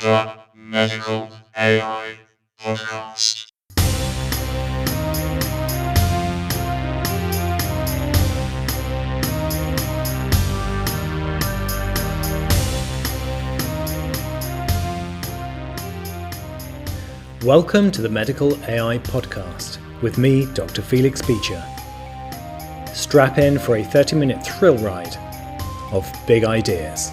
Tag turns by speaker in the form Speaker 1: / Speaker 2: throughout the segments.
Speaker 1: the Medical AI Podcast.
Speaker 2: Welcome to the Medical AI Podcast with me, Dr. Felix Beecher. Strap in for a 30-minute thrill ride of big ideas.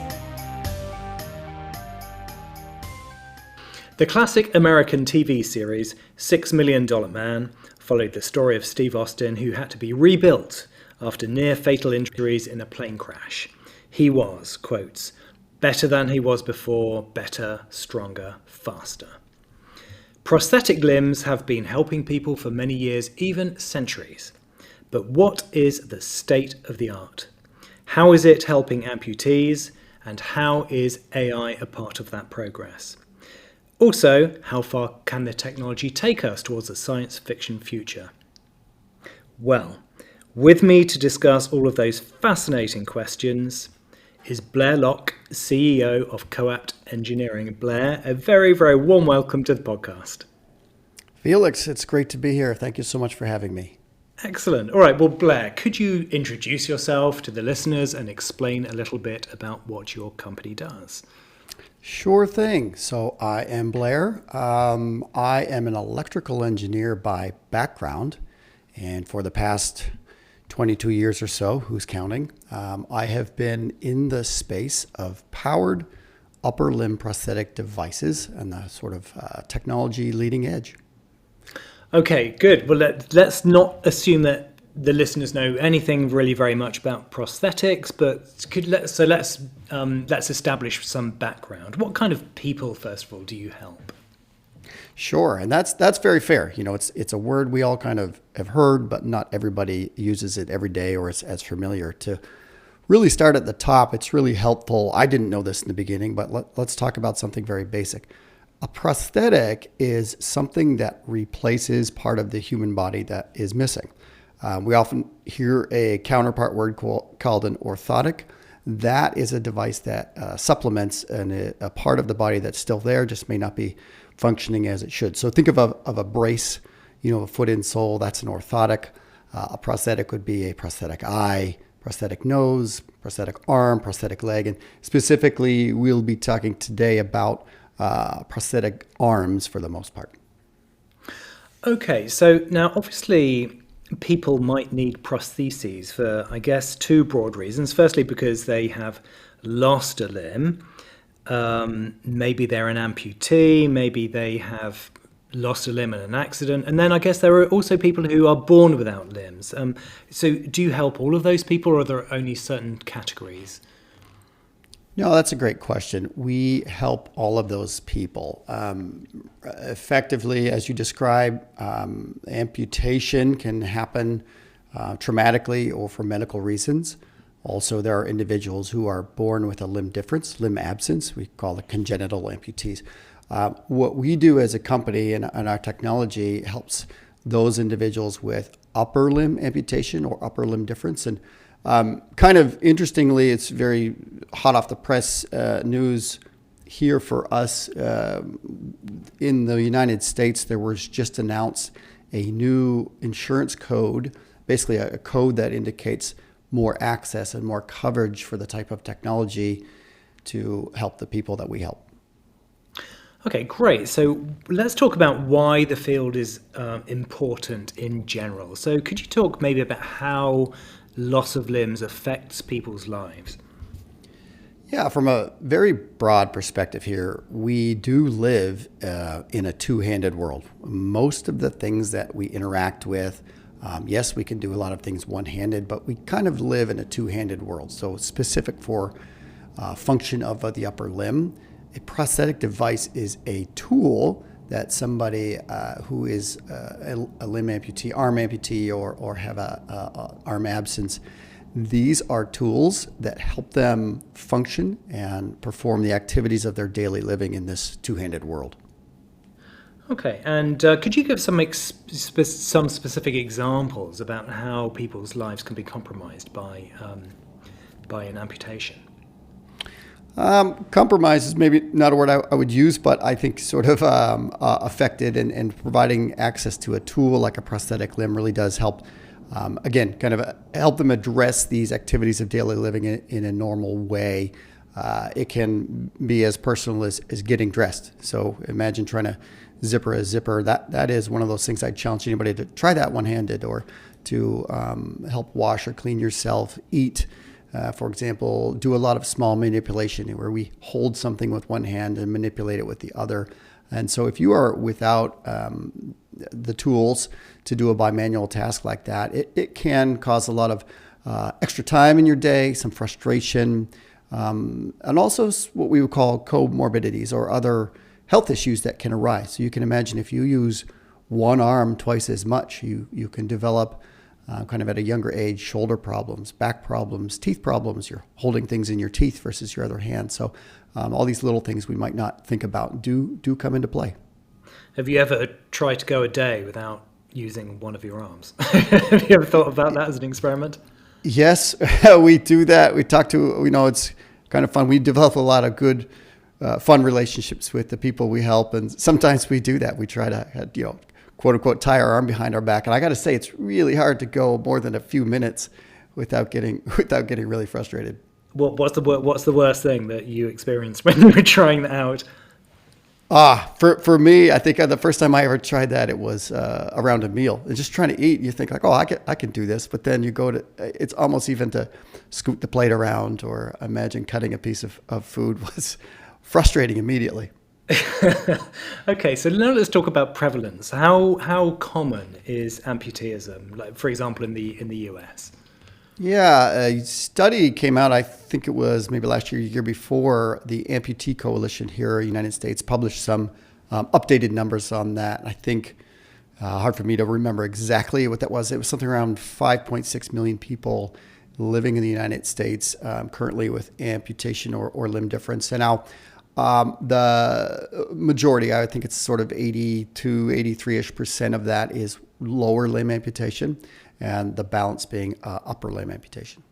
Speaker 2: The classic American TV series $6 Million Man followed the story of Steve Austin, who had to be rebuilt after near-fatal injuries in a plane crash. He was, quotes, better than he was before, better, stronger, faster. Prosthetic limbs have been helping people for many years, even centuries. But what is the state of the art? How is it helping amputees, and how is AI a part of that progress? Also, how far can the technology take us towards a science fiction future? Well, with me to discuss all of those fascinating questions is Blair Lock, CEO of Coapt Engineering. Blair, a very, very warm welcome to the podcast.
Speaker 3: Felix, it's great to be here. Thank you so much for having me.
Speaker 2: Excellent. All right, well, Blair, could you introduce yourself to the listeners and explain a little bit about what your company does?
Speaker 3: Sure thing. So I am Blair. I am an electrical engineer by background, and for the past 22 years or so, who's counting, I have been in the space of powered upper limb prosthetic devices and the sort of technology leading edge.
Speaker 2: Okay, good. Well, let's not assume that the listeners know anything really very much about prosthetics, but let's establish some background. What kind of people, first of all, do you help?
Speaker 3: Sure, and that's very fair. You know, it's a word we all kind of have heard, but not everybody uses it every day or is as familiar. To really start at the top, it's really helpful. I didn't know this in the beginning, but let's talk about something very basic. A prosthetic is something that replaces part of the human body that is missing. We often hear a counterpart word called an orthotic. That is a device that supplements a part of the body that's still there, just may not be functioning as it should. So think of a brace, a foot insole, that's an orthotic. A prosthetic would be a prosthetic eye, prosthetic nose, prosthetic arm, prosthetic leg. And specifically, we'll be talking today about prosthetic arms for the most part.
Speaker 2: Okay, so now obviously people might need prostheses for, I guess, two broad reasons. Firstly, because they have lost a limb. Maybe they're an amputee, maybe they have lost a limb in an accident. And then I guess there are also people who are born without limbs. So do you help all of those people, or are there only certain categories?
Speaker 3: No, that's a great question. We help all of those people. Effectively, as you describe, amputation can happen traumatically or for medical reasons. Also, there are individuals who are born with a limb difference, limb absence. We call it congenital amputees. What we do as a company and our technology helps those individuals with upper limb amputation or upper limb difference. And kind of interestingly, it's very hot off the press news here for us. In the United States, there was just announced a new insurance code, basically a code that indicates more access and more coverage for the type of technology to help the people that we help.
Speaker 2: Okay, great. So let's talk about why the field is important in general. So could you talk maybe about how loss of limbs affects people's lives?
Speaker 3: Yeah, from a very broad perspective here, we do live in a two-handed world. Most of the things that we interact with, yes, we can do a lot of things one-handed, but we kind of live in a two-handed world. So specific for function of the upper limb, a prosthetic device is a tool that somebody who is a limb amputee, arm amputee, or have a arm absence, these are tools that help them function and perform the activities of their daily living in this two-handed world.
Speaker 2: Okay, and could you give some specific examples about how people's lives can be compromised by an amputation?
Speaker 3: Compromise is maybe not a word I would use, but I think sort of affected, and providing access to a tool like a prosthetic limb really does help. Again, kind of help them address these activities of daily living in a normal way. It can be as personal as getting dressed. So imagine trying to zipper a zipper. That is one of those things I'd challenge anybody to try that one-handed, or to help wash or clean yourself, eat. For example, do a lot of small manipulation where we hold something with one hand and manipulate it with the other. And so if you are without the tools to do a bimanual task like that, it can cause a lot of extra time in your day, some frustration, and also what we would call comorbidities or other health issues that can arise. So you can imagine if you use one arm twice as much, you can develop kind of at a younger age, shoulder problems, back problems, teeth problems. You're holding things in your teeth versus your other hand. So all these little things we might not think about do come into play.
Speaker 2: Have you ever tried to go a day without using one of your arms? Have you ever thought about that as an experiment?
Speaker 3: Yes, we do that. We talk to, it's kind of fun. We develop a lot of good, fun relationships with the people we help. And sometimes we do that. We try to, quote unquote, tie our arm behind our back. And I got to say, it's really hard to go more than a few minutes without getting really frustrated.
Speaker 2: What's the worst thing that you experienced when you were trying that out?
Speaker 3: For me, I think the first time I ever tried that, it was around a meal. And just trying to eat, you think like, I can do this. But then you go to, it's almost even to scoot the plate around, or imagine cutting a piece of food was frustrating immediately.
Speaker 2: Okay, so now let's talk about prevalence. How common is amputeeism, like for example in the US?
Speaker 3: Yeah, a study came out, I think it was maybe last year before. The Amputee Coalition here in the United States published some updated numbers on that. I think, hard for me to remember exactly what that was. It was something around 5.6 million people living in the United States currently with amputation or limb difference. And now the majority, I think it's sort of 82, 83-ish% of that is lower limb amputation, and the balance being upper limb amputation.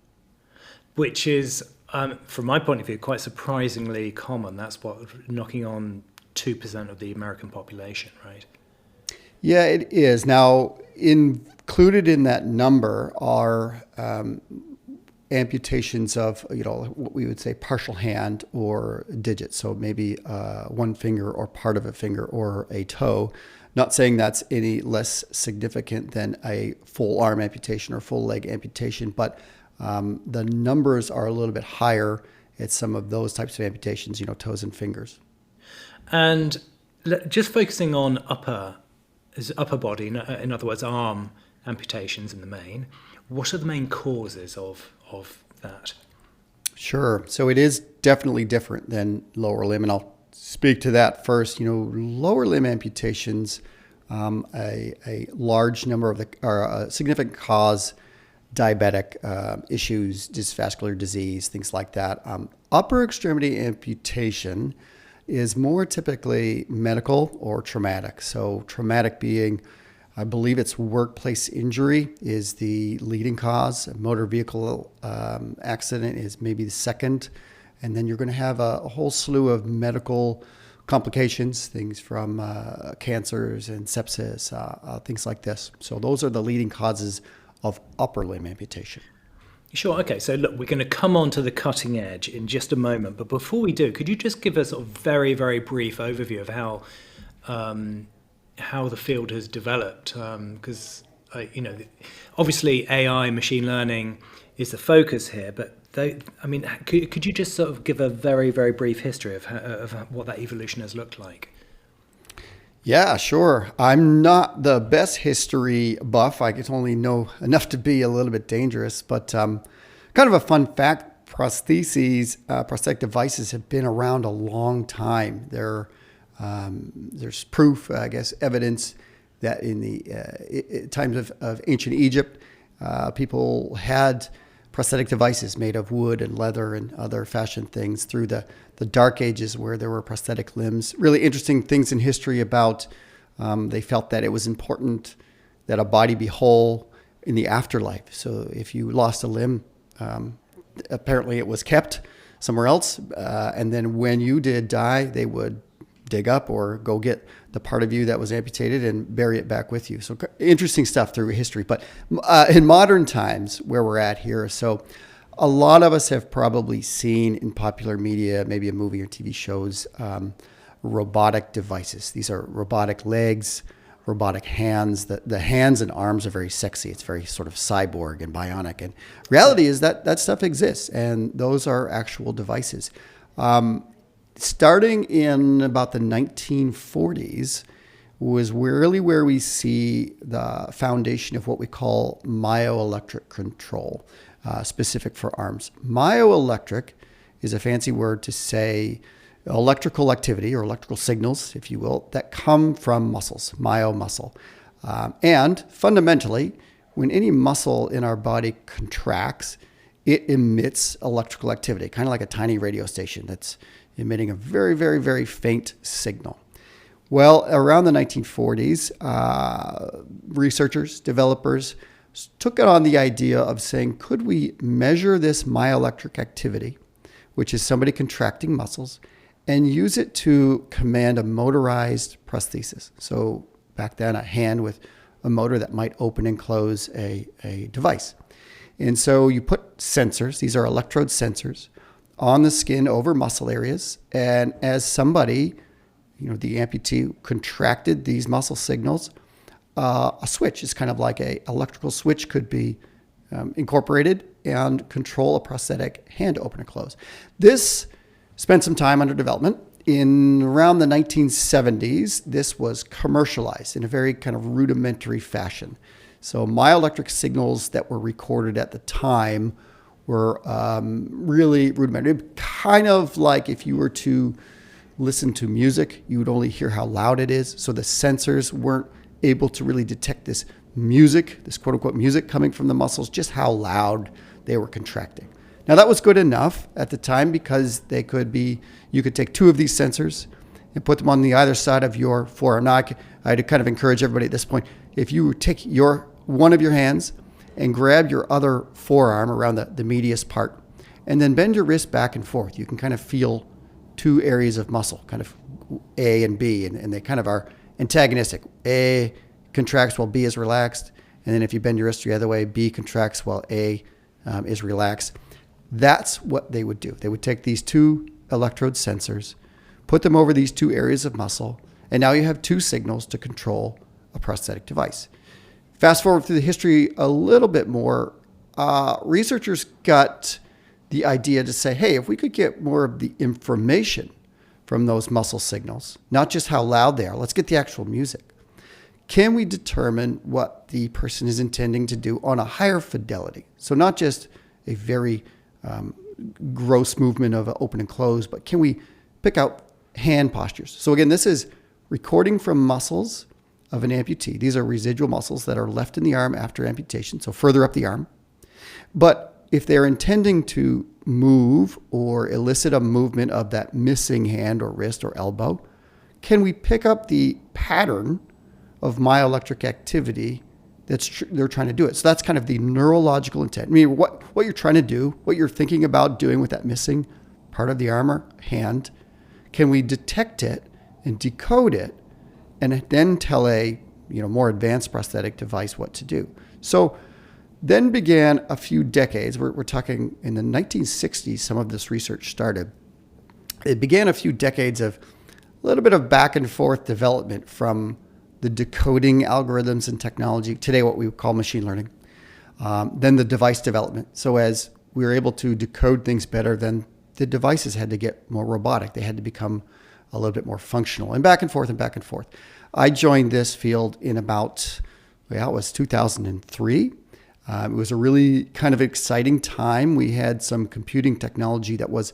Speaker 2: Which is, from my point of view, quite surprisingly common. That's knocking on 2% of the American population, right?
Speaker 3: Yeah, it is. Now, included in that number are amputations of, what we would say partial hand or digits. So maybe one finger or part of a finger or a toe. Not saying that's any less significant than a full arm amputation or full leg amputation, but the numbers are a little bit higher at some of those types of amputations, toes and fingers. And
Speaker 2: just focusing on upper body, in other words, arm amputations in the main, what are the main causes of that?
Speaker 3: Sure. So it is definitely different than lower limb, and I'll speak to that first. Lower limb amputations, a large number of are a significant cause, diabetic issues, vascular disease, things like that. Upper extremity amputation is more typically medical or traumatic. So traumatic being, I believe it's workplace injury is the leading cause. A motor vehicle accident is maybe the second. And then you're going to have a whole slew of medical complications, things from cancers and sepsis, things like this. So those are the leading causes of upper limb amputation.
Speaker 2: Sure. Okay. So look, we're going to come on to the cutting edge in just a moment. But before we do, could you just give us a very, very brief overview of how the field has developed? Because, obviously AI, machine learning is the focus here, but could you just sort of give a very, very brief history of what that evolution has looked like?
Speaker 3: Yeah, sure. I'm not the best history buff. I can only know enough to be a little bit dangerous, but kind of a fun fact, prosthetic devices have been around a long time. There's proof, evidence that in the times of ancient Egypt, people had prosthetic devices made of wood and leather and other fashioned things through the Dark Ages, where there were prosthetic limbs. Really interesting things in history about they felt that it was important that a body be whole in the afterlife. So if you lost a limb, apparently it was kept somewhere else. And then when you did die, they would dig up or go get the part of you that was amputated and bury it back with you. So interesting stuff through history. But in modern times, where we're at here, so a lot of us have probably seen in popular media, maybe a movie or TV shows, robotic devices. These are robotic legs, robotic hands. The hands and arms are very sexy. It's very sort of cyborg and bionic. And reality is that that stuff exists, and those are actual devices. Starting in about the 1940s was really where we see the foundation of what we call myoelectric control, specific for arms. Myoelectric is a fancy word to say electrical activity or electrical signals, if you will, that come from muscles, myomuscle. And fundamentally, when any muscle in our body contracts, it emits electrical activity, kind of like a tiny radio station that's emitting a very, very, very faint signal. Well, around the 1940s, researchers, developers took on the idea of saying, could we measure this myoelectric activity, which is somebody contracting muscles, and use it to command a motorized prosthesis? So back then, a hand with a motor that might open and close a device. And so you put sensors, these are electrode sensors, on the skin over muscle areas. And as somebody, the amputee contracted these muscle signals, a switch is kind of like a electrical switch could be incorporated and control a prosthetic hand to open and close. This spent some time under development. In around the 1970s, this was commercialized in a very kind of rudimentary fashion. So myoelectric signals that were recorded at the time were really rudimentary. Kind of like if you were to listen to music, you would only hear how loud it is. So the sensors weren't able to really detect this music, this quote unquote music coming from the muscles, just how loud they were contracting. Now that was good enough at the time because you could take two of these sensors and put them on the either side of your forearm. Now I'd kind of encourage everybody at this point, if you take one of your hands and grab your other forearm around the medius part, and then bend your wrist back and forth. You can kind of feel two areas of muscle, kind of A and B, and they kind of are antagonistic. A contracts while B is relaxed, and then if you bend your wrist the other way, B contracts while A is relaxed. That's what they would do. They would take these two electrode sensors, put them over these two areas of muscle, and now you have two signals to control a prosthetic device. Fast forward through the history a little bit more, researchers got the idea to say, hey, if we could get more of the information from those muscle signals, not just how loud they are, let's get the actual music. Can we determine what the person is intending to do on a higher fidelity? So not just a very gross movement of open and close, but can we pick out hand postures? So again, this is recording from muscles of an amputee. These are residual muscles that are left in the arm after amputation, so further up the arm. But if they're intending to move or elicit a movement of that missing hand or wrist or elbow, can we pick up the pattern of myoelectric activity they're trying to do it? So that's kind of the neurological intent. I mean, what you're trying to do, what you're thinking about doing with that missing part of the arm or hand, can we detect it and decode it and then tell a more advanced prosthetic device what to do? So then began a few decades, we're talking in the 1960s, some of this research started. It began a few decades of a little bit of back and forth development from the decoding algorithms and technology, today what we would call machine learning, then the device development. So as we were able to decode things better, then the devices had to get more robotic. They had to become a little bit more functional, and back and forth and back and forth. I joined this field in about, it was 2003. It was a really kind of exciting time. We had some computing technology that was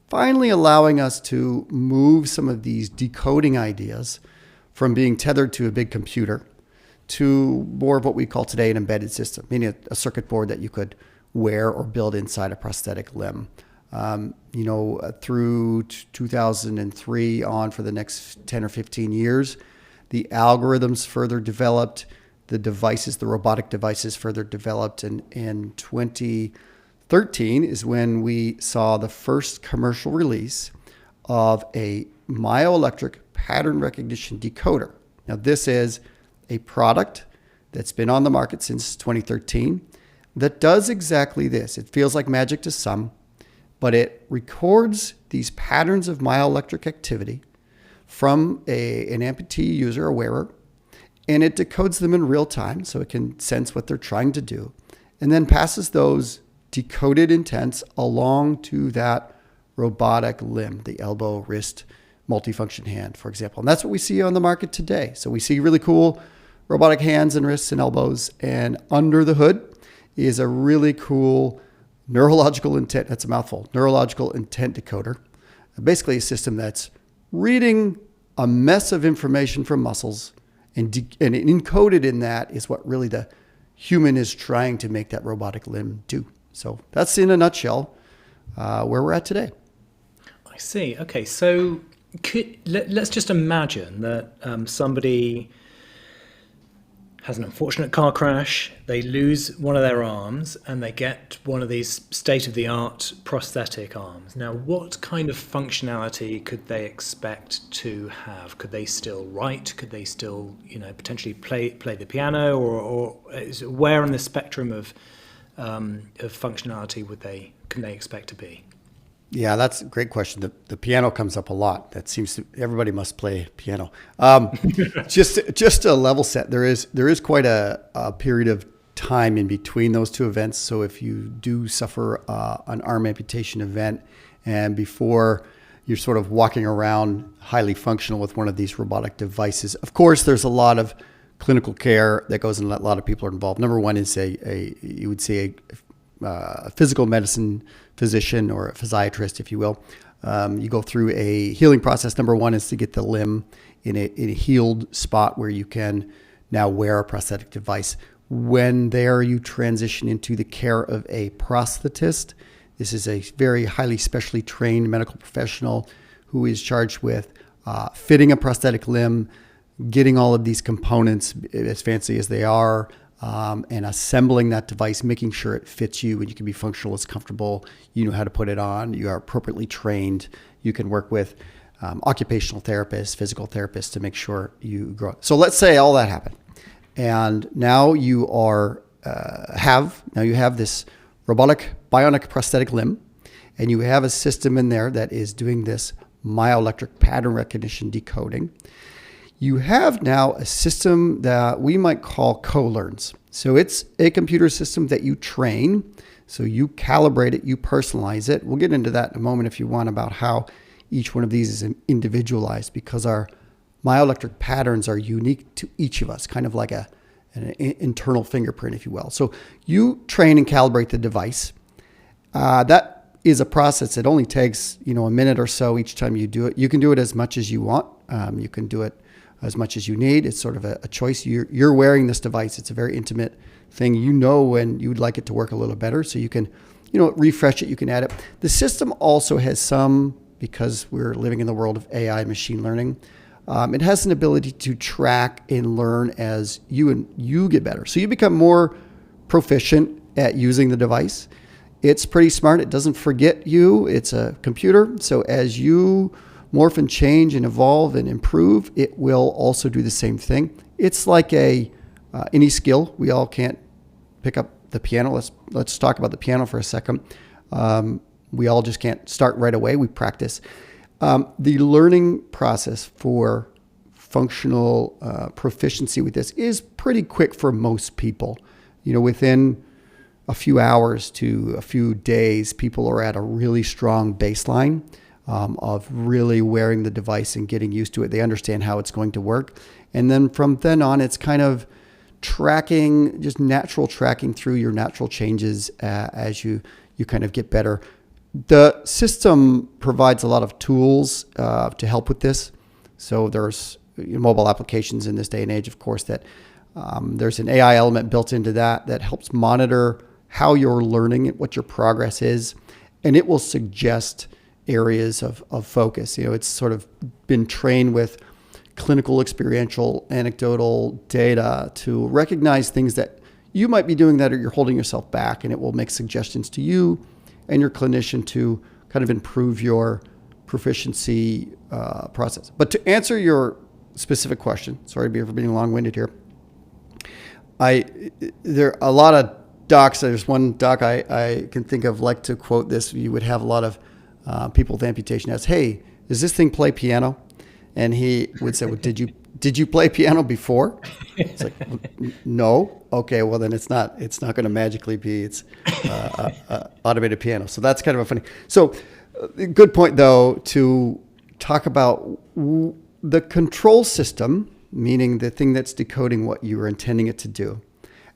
Speaker 3: finally allowing us to move some of these decoding ideas from being tethered to a big computer to more of what we call today an embedded system, meaning a circuit board that you could wear or build inside a prosthetic limb. Through 2003 on for the next 10 or 15 years, the algorithms further developed, the devices, the robotic devices further developed, and in 2013 2013 is when we saw the first commercial release of a myoelectric pattern recognition decoder. Now, this is a product that's been on the market since 2013 that does exactly this. It feels like magic to some, but it records these patterns of myoelectric activity from an amputee user, a wearer, and it decodes them in real time so it can sense what they're trying to do, and then passes those decoded intents along to that robotic limb, the elbow, wrist, multifunction hand, for example. And that's what we see on the market today. So we see really cool robotic hands and wrists and elbows, and under the hood is a really cool neurological intent, that's a mouthful, neurological intent decoder. Basically a system that's reading a mess of information from muscles, and encoded in that is what really the human is trying to make that robotic limb do. So that's in a nutshell where we're at today.
Speaker 2: I see. Okay, so let's just imagine that somebody has an unfortunate car crash, they lose one of their arms, and they get one of these state-of-the-art prosthetic arms. Now, what kind of functionality could they expect to have? Could they still write? Could they still, potentially play the piano? Or where on the spectrum of functionality can they expect to be?
Speaker 3: Yeah, that's a great question. The piano comes up a lot. That seems to everybody must play piano. Just a level set. There is quite a period of time in between those two events. So if you do suffer an arm amputation event, and before you're sort of walking around highly functional with one of these robotic devices, of course, there's a lot of clinical care that goes in. A lot of people are involved. Number one is you would say a physical medicine physician or a physiatrist, if you will. You go through a healing process. Number one is to get the limb in a healed spot where you can now wear a prosthetic device. When there, you transition into the care of a prosthetist. This is a very highly specially trained medical professional who is charged with fitting a prosthetic limb, getting all of these components, as fancy as they are, and assembling that device, making sure it fits you and you can be functional, it's comfortable, you know how to put it on, you are appropriately trained, you can work with occupational therapists, physical therapists to make sure you grow. So let's say all that happened, and now you have this robotic bionic prosthetic limb, and you have a system in there that is doing this myoelectric pattern recognition decoding. You have now a system that we might call co-learns. So it's a computer system that you train. So you calibrate it, you personalize it. We'll get into that in a moment if you want, about how each one of these is individualized, because our myoelectric patterns are unique to each of us, kind of like an internal fingerprint, if you will. So you train and calibrate the device. That is a process that only takes a minute or so each time you do it. You can do it as much as you want. You can do it as much as you need. It's sort of a choice. You're wearing this device. It's a very intimate thing. When you would like it to work a little better, so you can, refresh it. You can add it. The system also has some, because we're living in the world of AI and machine learning, it has an ability to track and learn as you get better. So you become more proficient at using the device. It's pretty smart. It doesn't forget you. It's a computer. So as you morph and change and evolve and improve, it will also do the same thing. It's like any skill. We all can't pick up the piano. Let's talk about the piano for a second. We all just can't start right away. We practice. The learning process for functional proficiency with this is pretty quick for most people. Within a few hours to a few days, people are at a really strong baseline of really wearing the device and getting used to it. They understand how it's going to work. And then from then on, it's kind of tracking, just natural tracking through your natural changes as you kind of get better. The system provides a lot of tools to help with this. So there's mobile applications in this day and age, of course, that there's an AI element built into that helps monitor how you're learning, what your progress is, and it will suggest areas of focus. It's sort of been trained with clinical, experiential, anecdotal data to recognize things that you might be doing that, or you're holding yourself back, and it will make suggestions to you and your clinician to kind of improve your proficiency process. But to answer your specific question, sorry for being long-winded here, there are a lot of docs. There's one doc I can think of like to quote this. You would have a lot of people with amputation ask, "Hey, does this thing play piano?" And he would say, "Well, did you play piano before?" It's like, "No." Okay, well then it's not going to magically be automated piano. So that's kind of a funny. So good point though to talk about the control system, meaning the thing that's decoding what you were intending it to do,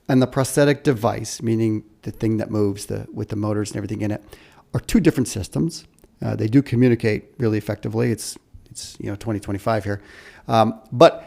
Speaker 3: and the prosthetic device, meaning the thing that moves with the motors and everything in it, are two different systems. They do communicate really effectively. It's 2025 here, but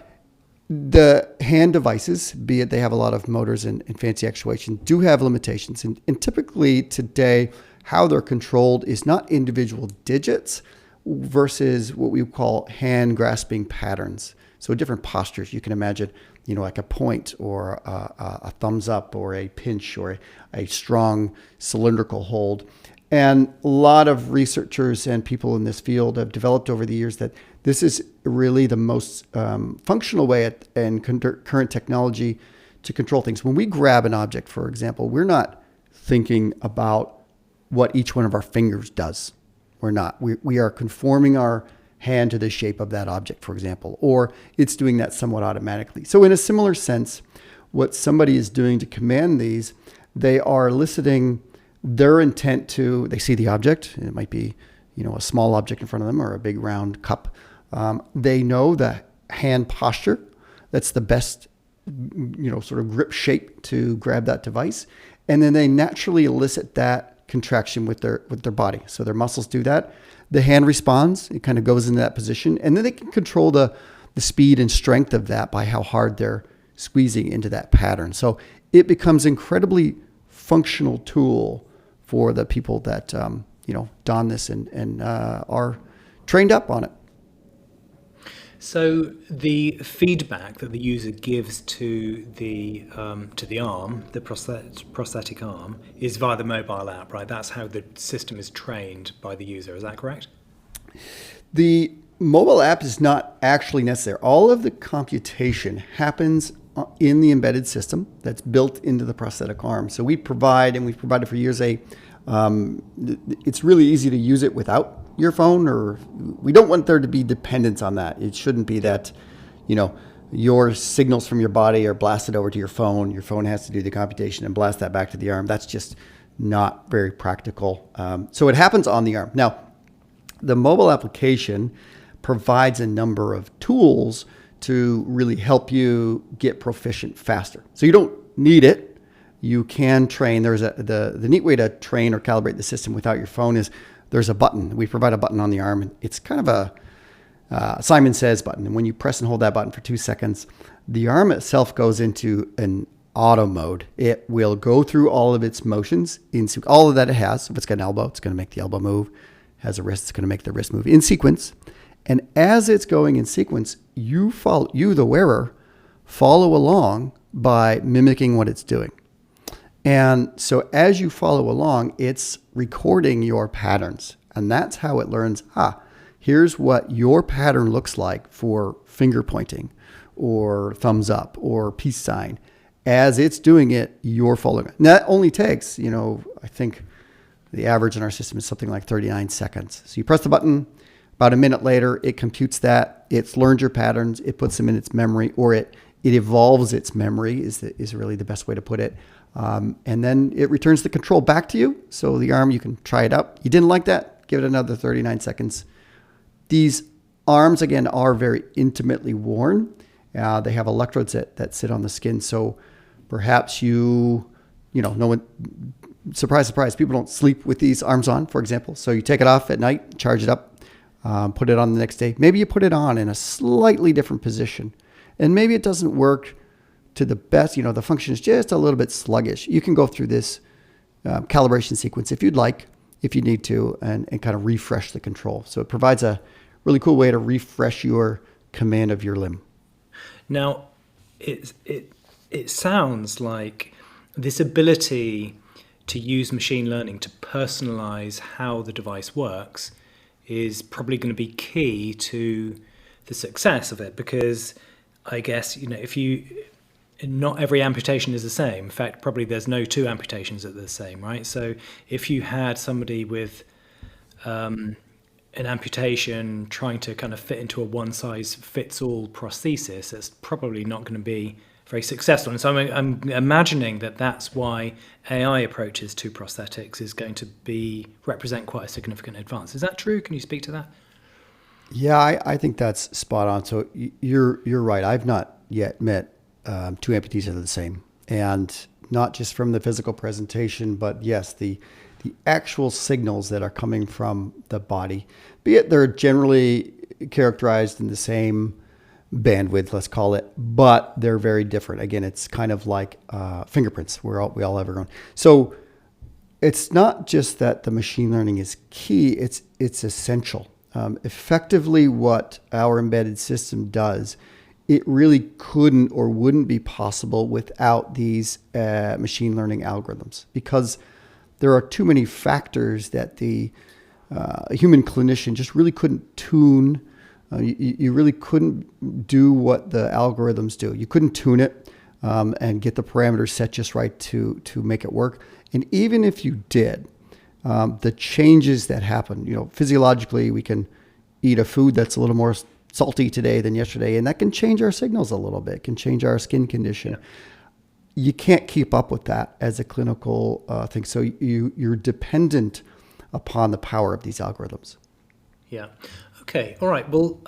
Speaker 3: the hand devices, be it they have a lot of motors and fancy actuation, do have limitations. And typically today, how they're controlled is not individual digits versus what we call hand grasping patterns. So different postures. You can imagine, like a point or a thumbs up or a pinch or a strong cylindrical hold. And a lot of researchers and people in this field have developed over the years that this is really the most functional way and current technology to control things. When we grab an object, for example, we're not thinking about what each one of our fingers does. We're not. We are conforming our hand to the shape of that object, for example, or it's doing that somewhat automatically. So in a similar sense, what somebody is doing to command these, they are eliciting their intent to, they see the object, and it might be, a small object in front of them or a big round cup. They know the hand posture. That's the best, sort of grip shape to grab that device. And then they naturally elicit that contraction with their body. So their muscles do that. The hand responds. It kind of goes into that position. And then they can control the speed and strength of that by how hard they're squeezing into that pattern. So it becomes incredibly functional tool for the people that don this and are trained up on it.
Speaker 2: So the feedback that the user gives to the arm, the prosthetic arm, is via the mobile app, right? That's how the system is trained by the user. Is that correct?
Speaker 3: The mobile app is not actually necessary. All of the computation happens in the embedded system that's built into the prosthetic arm. So we've provided for years it's really easy to use it without your phone, or we don't want there to be dependence on that. It shouldn't be that, your signals from your body are blasted over to your phone. Your phone has to do the computation and blast that back to the arm. That's just not very practical. So it happens on the arm. Now, the mobile application provides a number of tools to really help you get proficient faster. So you don't need it. You can train. There's the neat way to train or calibrate the system without your phone is there's a button. We provide a button on the arm, and it's kind of a Simon Says button. And when you press and hold that button for 2 seconds, the arm itself goes into an auto mode. It will go through all of its motions, all of that it has. If it's got an elbow, it's going to make the elbow move. Has a wrist, it's going to make the wrist move in sequence. And as it's going in sequence, you, the wearer, follow along by mimicking what it's doing. And so as you follow along, it's recording your patterns. And that's how it learns, here's what your pattern looks like for finger pointing or thumbs up or peace sign. As it's doing it, you're following it. And that only takes, I think the average in our system is something like 39 seconds. So you press the button, about a minute later, it computes that. It's learned your patterns. It puts them in its memory, or it evolves its memory is really the best way to put it. And then it returns the control back to you. So the arm, you can try it out. You didn't like that? Give it another 39 seconds. These arms, again, are very intimately worn. They have electrodes that sit on the skin. So perhaps no one, surprise, surprise, people don't sleep with these arms on, for example. So you take it off at night, charge it up, put it on the next day. Maybe you put it on in a slightly different position. And maybe it doesn't work to the best, the function is just a little bit sluggish. You can go through this calibration sequence if you'd like, if you need to, and kind of refresh the control. So it provides a really cool way to refresh your command of your limb.
Speaker 2: Now, it sounds like this ability to use machine learning to personalize how the device works is probably going to be key to the success of it, because I guess, if you, not every amputation is the same. In fact, probably there's no two amputations that are the same, right? So if you had somebody with an amputation trying to kind of fit into a one-size-fits-all prosthesis, it's probably not going to be very successful. And so I'm imagining that that's why AI approaches to prosthetics is going to represent quite a significant advance. Is that true? Can you speak to that?
Speaker 3: Yeah, I think that's spot on. So you're right. I've not yet met two amputees that are the same, and not just from the physical presentation, but yes, the actual signals that are coming from the body, be it they're generally characterized in the same bandwidth, let's call it, but they're very different. Again, it's kind of like fingerprints. We all have our own. So it's not just that the machine learning is key; it's essential. Effectively, what our embedded system does, it really couldn't or wouldn't be possible without these machine learning algorithms, because there are too many factors that the human clinician just really couldn't tune. You really couldn't do what the algorithms do. You couldn't tune it and get the parameters set just right to make it work. And even if you did, the changes that happen, physiologically, we can eat a food that's a little more salty today than yesterday, and that can change our signals a little bit, can change our skin condition. Yeah. You can't keep up with that as a clinical thing. So you're dependent upon the power of these algorithms.
Speaker 2: Yeah. Okay. All right. Well,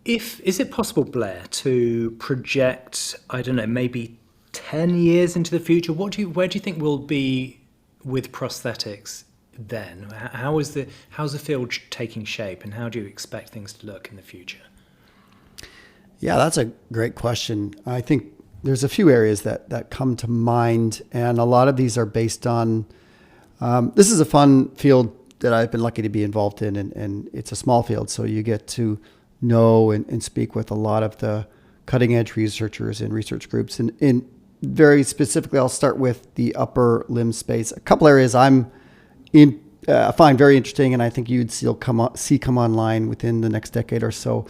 Speaker 2: is it possible, Blair, to project, I don't know, maybe 10 years into the future? Where do you think we'll be with prosthetics then? How's the field taking shape, and how do you expect things to look in the future?
Speaker 3: Yeah, that's a great question. I think there's a few areas that come to mind, and a lot of these are based on, this is a fun field that I've been lucky to be involved in, and it's a small field, so you get to know and speak with a lot of the cutting edge researchers and research groups. And very specifically, I'll start with the upper limb space. A couple areas I'm find very interesting, and I think you'd see come online within the next decade or so.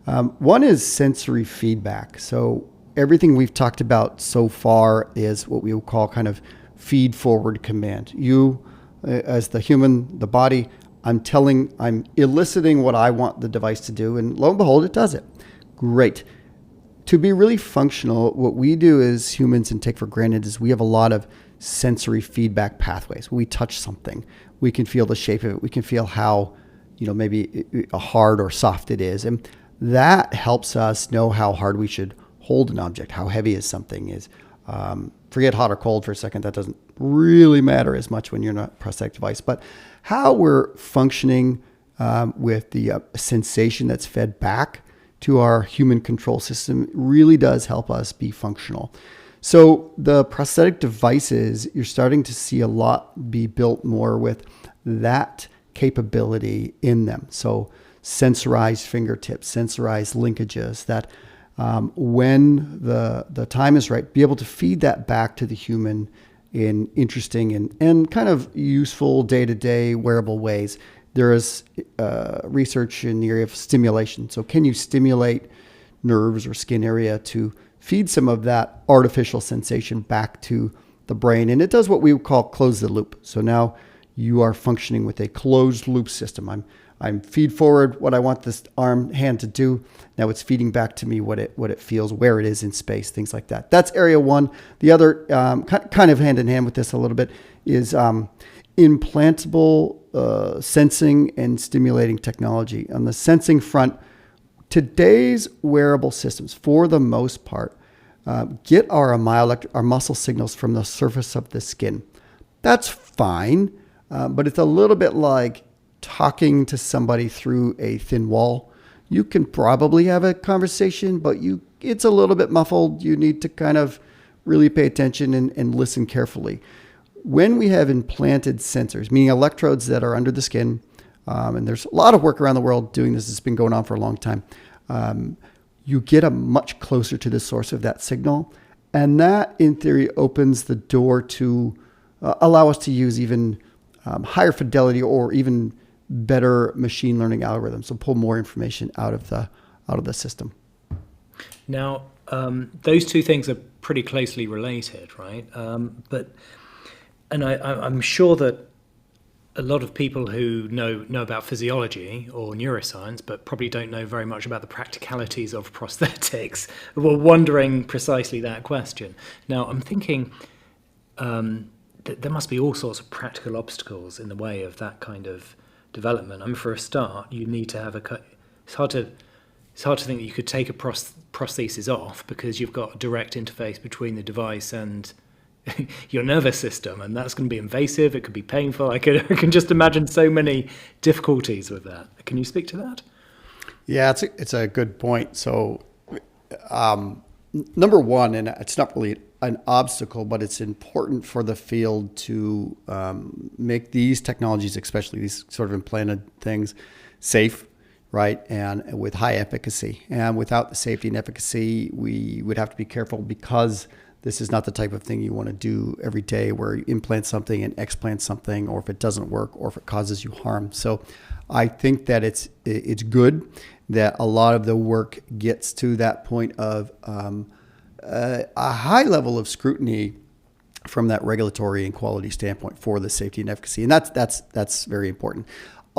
Speaker 3: One is sensory feedback. So everything we've talked about so far is what we would call kind of feed forward command. You, as the human, the body, I'm eliciting what I want the device to do, and lo and behold, it does it. Great. To be really functional, what we do as humans and take for granted is we have a lot of sensory feedback pathways. When we touch something, we can feel the shape of it. We can feel how, maybe hard or soft it is. And that helps us know how hard we should hold an object, how heavy is something is. Forget hot or cold for a second. That doesn't really matter as much when you're in a prosthetic device. But how we're functioning with the sensation that's fed back to our human control system really does help us be functional. So the prosthetic devices, you're starting to see a lot be built more with that capability in them. So sensorized fingertips, sensorized linkages that when the time is right, be able to feed that back to the human in interesting and kind of useful day-to-day wearable ways. There is research in the area of stimulation. So can you stimulate nerves or skin area to feed some of that artificial sensation back to the brain? And it does what we would call close the loop. So now you are functioning with a closed loop system. I'm feed forward what I want this hand to do. Now it's feeding back to me what it feels, where it is in space, things like that. That's area one. The other, kind of hand in hand with this a little bit, is implantable sensing and stimulating technology. On the sensing front, today's wearable systems, for the most part, get our muscle signals from the surface of the skin. That's fine, but it's a little bit like talking to somebody through a thin wall. You can probably have a conversation, but it's a little bit muffled. You need to kind of really pay attention and listen carefully. When we have implanted sensors, meaning electrodes that are under the skin, and there's a lot of work around the world doing this. It's been going on for a long time. You get much closer to the source of that signal, And that, in theory, opens the door to allow us to use even higher fidelity or even better machine learning algorithms, so pull more information out of the system.
Speaker 2: Now, those two things are pretty closely related, right? I'm sure that a lot of people who know about physiology or neuroscience, but probably don't know very much about the practicalities of prosthetics, were wondering precisely that question. Now, I'm thinking that there must be all sorts of practical obstacles in the way of that kind of development. I mean, for a start, you need to have it's hard to think that you could take a prosthesis off because you've got a direct interface between the device and your nervous system, and that's going to be invasive. It could be painful. I can just imagine so many difficulties with that. Can you speak to that?
Speaker 3: Yeah, it's a good point. So, number one, and it's not really an obstacle, but it's important for the field to make these technologies, especially these sort of implanted things, safe, right, and with high efficacy. And without the safety and efficacy, we would have to be careful because this is not the type of thing you want to do every day where you implant something and explant something, or if it doesn't work, or if it causes you harm. So I think that it's good that a lot of the work gets to that point of a high level of scrutiny from that regulatory and quality standpoint for the safety and efficacy. And that's very important.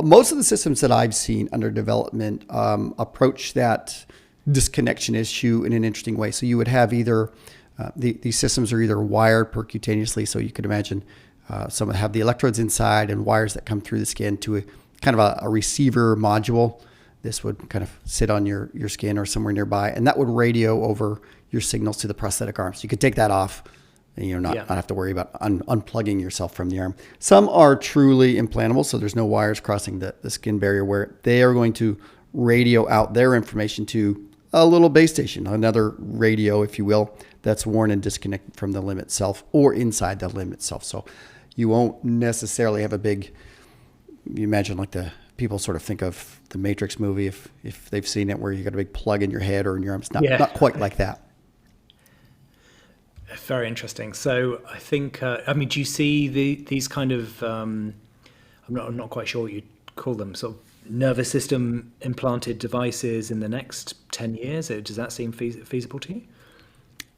Speaker 3: Most of the systems that I've seen under development approach that disconnection issue in an interesting way. So you would have either these systems are either wired percutaneously, so you could imagine some have the electrodes inside and wires that come through the skin to a kind of a receiver module. This would kind of sit on your skin or somewhere nearby, and that would radio over your signals to the prosthetic arm. So you could take that off and not have to worry about unplugging yourself from the arm. Some are truly implantable, so there's no wires crossing the skin barrier, where they are going to radio out their information to a little base station, another radio, if you will, that's worn and disconnected from the limb itself or inside the limb itself. So you won't necessarily have a big, you imagine like the people sort of think of the Matrix movie, if they've seen it, where you got a big plug in your head or in your arms. Not quite like that.
Speaker 2: Very interesting. So I think, do you see these kind of, I'm not quite sure what you'd call them, sort of nervous system implanted devices in the next 10 years? Does that seem feasible to you?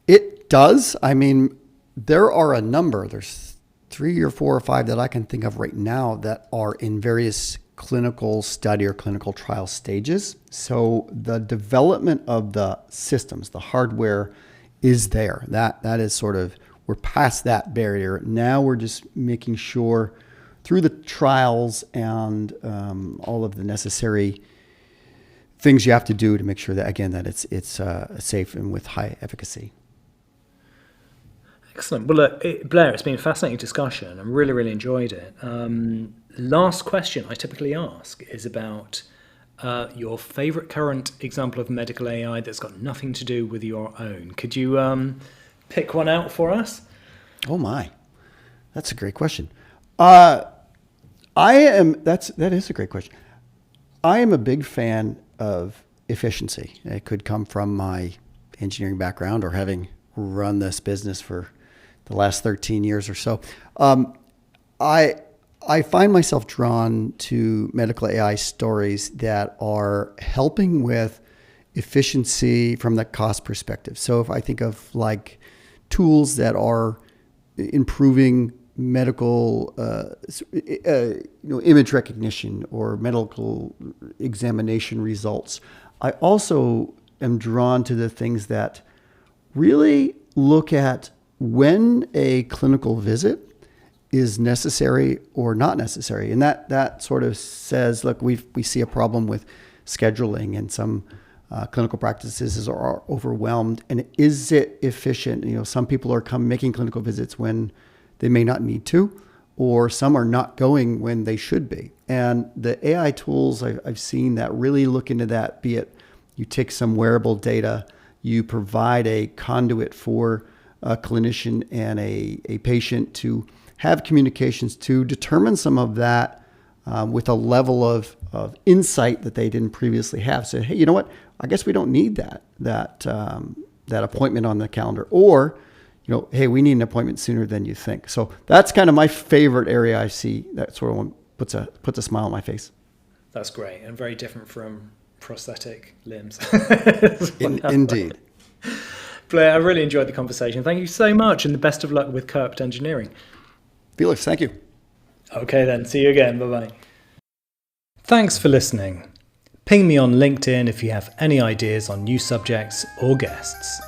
Speaker 3: It does. I mean, there are a number. There's 3 or 4 or 5 that I can think of right now that are in various clinical study or clinical trial stages. So the development of the systems, the hardware, is there. That is sort of, we're past that barrier. Now we're just making sure through the trials and all of the necessary things you have to do to make sure that, again, that it's safe and with high efficacy.
Speaker 2: Excellent. Well, Blair, it's been a fascinating discussion. I really, really enjoyed it. Last question I typically ask is about your favorite current example of medical AI that's got nothing to do with your own. Could you pick one out for us?
Speaker 3: Oh my, that's a great question. That is a great question. I am a big fan of efficiency. It could come from my engineering background or having run this business for the last 13 years or so. I find myself drawn to medical AI stories that are helping with efficiency from the cost perspective. So if I think of like tools that are improving medical image recognition or medical examination results, I also am drawn to the things that really look at when a clinical visit is necessary or not necessary. And that sort of says, look, we see a problem with scheduling, and some clinical practices are overwhelmed. And is it efficient? Some people are making clinical visits when they may not need to, or some are not going when they should be. And the AI tools I've seen that really look into that, be it you take some wearable data, you provide a conduit for a clinician and a patient to have communications to determine some of that with a level of insight that they didn't previously have. So, hey, you know what? I guess we don't need that that appointment on the calendar, or, hey, we need an appointment sooner than you think. So that's kind of my favorite area I see that sort of puts a smile on my face.
Speaker 2: That's great, and very different from prosthetic limbs.
Speaker 3: Indeed.
Speaker 2: Blair, I really enjoyed the conversation. Thank you so much, and the best of luck with Coapt Engineering.
Speaker 3: Felix, thank you.
Speaker 2: Okay then, see you again. Bye-bye. Thanks for listening. Ping me on LinkedIn if you have any ideas on new subjects or guests.